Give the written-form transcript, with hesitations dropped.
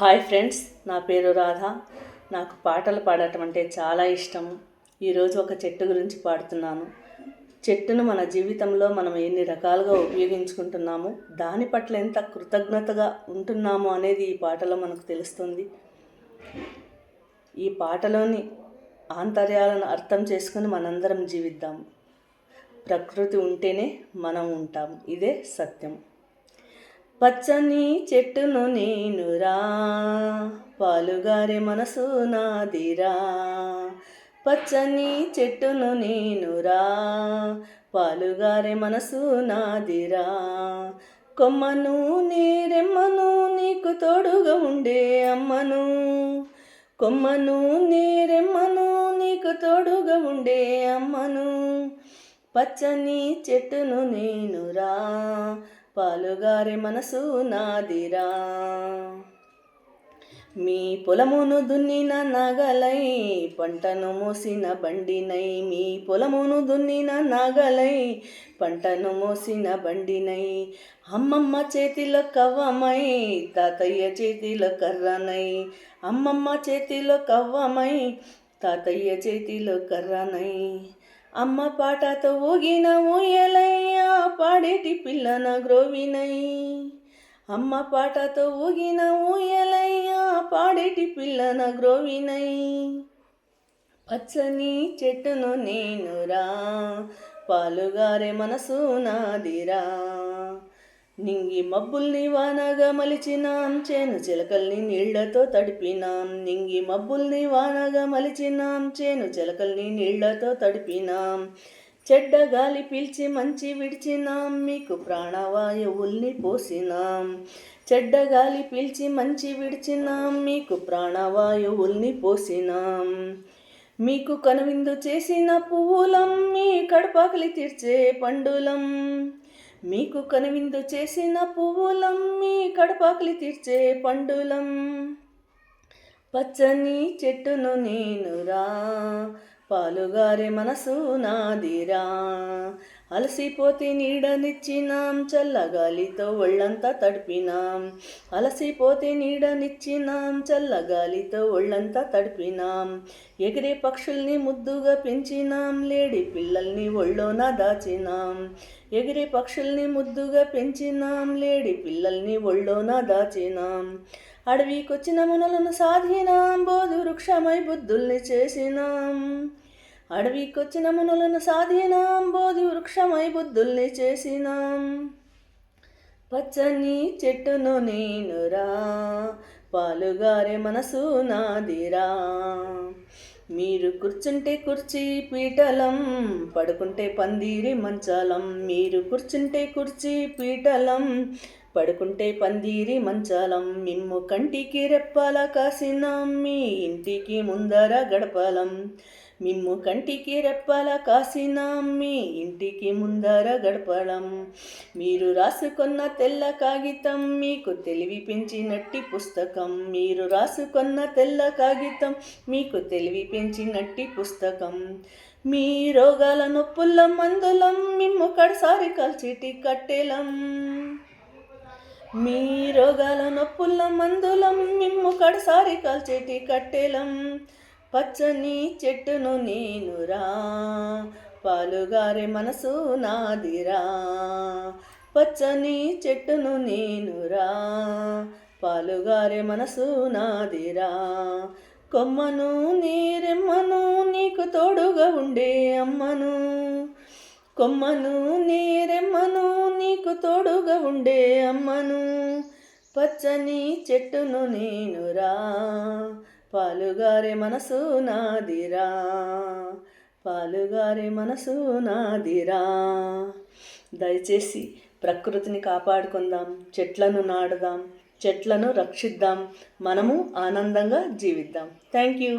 Hi friends, నా పేరు రాధ. నాకు పాటలు పాడటం అంటే చాలా ఇష్టం. ఈరోజు ఒక చెట్టు గురించి పాడుతున్నాను. చెట్టును మన జీవితంలో మనం ఎన్ని రకాలుగా ఉపయోగించుకుంటున్నాము, దాని పట్ల ఎంత కృతజ్ఞతగా ఉంటున్నాము అనేది ఈ పాటలో మనకు తెలుస్తుంది. ఈ పాటలోని ఆంతర్యాలను అర్థం చేసుకుని మనందరం జీవిద్దాం. ప్రకృతి ఉంటేనే మనం ఉంటాం, ఇదే సత్యం. పచ్చని చెట్టును నేనురా, పాలుగారే మనసు నాదిరా. పచ్చని చెట్టును నేనురా, పాలుగారే మనసు నాదిరా. కొమ్మను నీరెమ్మను, నీకు తోడుగా ఉండే అమ్మను. కొమ్మను నీరెమ్మను, నీకు తోడుగా ఉండే అమ్మను. పచ్చని చెట్టును నేనురా, పాలుగారే మనసు నాదిరా. మీ పొలమును దున్నిన నాగలై, పంటను మోసిన బండినై. మీ పొలమును దున్నిన నాగలై, పంటను మోసిన బండినై. అమ్మమ్మ చేతిలో కవ్వమై, తాతయ్య చేతిలో కర్రనై. అమ్మమ్మ చేతిలో కవ్వమై, తాతయ్య చేతిలో కర్రనై. అమ్మ పాటతో ఊగిన ఊయలయ్యా, పాడేటి పిల్లన గ్రోవినై. అమ్మ పాటతో ఊగిన ఊయలయ్యా, పాడేటి పిల్లన గ్రోవినై. పచ్చని చెట్టును నేనురా, పాలుగారే మనసు నాదిరా. నింగి మబ్బుల్ని వానగా మలిచినాం, చేను చిలకల్ని నీళ్లతో తడిపినాం. నింగి మబ్బుల్ని వానగా మలిచినాం, చేను చిలకల్ని నీళ్లతో తడిపినాం. చెడ్డ గాలి పీల్చి మంచి విడిచినాం, మీకు ప్రాణవాయువుల్ని పోసినాం. చెడ్డ గాలి పీల్చి మంచి విడిచినాం, మీకు ప్రాణవాయువుల్ని పోసినాం. మీకు కనువిందు చేసిన పువ్వులం, మీ కడపాకలి తీర్చే పండులం. మీకు కనువిందు చేసిన పువ్వులం, మీ కడపాకలి తీర్చే పండులం. పచ్చని చెట్టును నేనురా, పాలుగారే మనసు నాదిరా. అలసిపోతే నీడనిచ్చినాం, చల్లగాలితో ఒళ్ళంతా తడిపినాం. అలసిపోతే నీడనిచ్చినాం, చల్లగాలితో ఒళ్ళంతా తడిపినాం. ఎగిరే పక్షుల్ని ముద్దుగా పెంచినాం, లేడి పిల్లల్ని ఒళ్ళోన దాచినాం. ఎగిరే పక్షుల్ని ముద్దుగా పెంచినాం, లేడి పిల్లల్ని ఒళ్ళోన దాచినాం. అడవికొచ్చిన మునులను సాధినాం, బోధు వృక్షమై బుద్ధుల్ని చేసినాం. అడవికొచ్చిన మునులను సాధినాం, బోధి వృక్షమై బుద్ధుల్ని చేసినాం. పచ్చని చెట్టును నేనురా, పాలుగారే మనసు నాదిరా. మీరు కూర్చుంటే కుర్చీ పీటలం, పడుకుంటే పందిరి మంచాలం. మీరు కూర్చుంటే కుర్చీ పీటలం, పడుకుంటే పందిరి మంచాలం. మిమ్ము కంటికి రెప్పల కాసినాం, మీ ఇంటికి ముందర గడపలం. మిమ్ము కంటికి రెప్పల కాసినాం, మీ ఇంటికి ముందర గడపడం. మీరు రాసుకున్న తెల్ల కాగితం, మీకు తెలివి పెంచినట్టి పుస్తకం. మీరు రాసుకున్న తెల్ల కాగితం, మీకు తెలివి పెంచినట్టి పుస్తకం. మీ రోగాల నొప్పుల మందులం, మిమ్ము కడసారి కాల్చిటి కట్టెలం. మీ రోగాల నొప్పుల మందులం, మిమ్ము కడసారి కాల్చేటి కట్టెలం. పచ్చని చెట్టును నేనురా, పాలుగారే మనసు నాదిరా. పచ్చని చెట్టును నేనురా, పాలుగారే మనసు నాదిరా. కొమ్మను నీరెమ్మను, నీకు తోడుగా ఉండే అమ్మను. కొమ్మను నీరెమ్మను, నీకు తోడుగా ఉండే అమ్మను. పచ్చని చెట్టును నేనురా, పాలుగారే మనసు నాదిరా. పాలుగారే మనసు నాదిరా. దయచేసి ప్రకృతిని కాపాడుకుందాం, చెట్లను నాటుదాం, చెట్లను రక్షిద్దాం, మనము ఆనందంగా జీవిద్దాం. Thank you.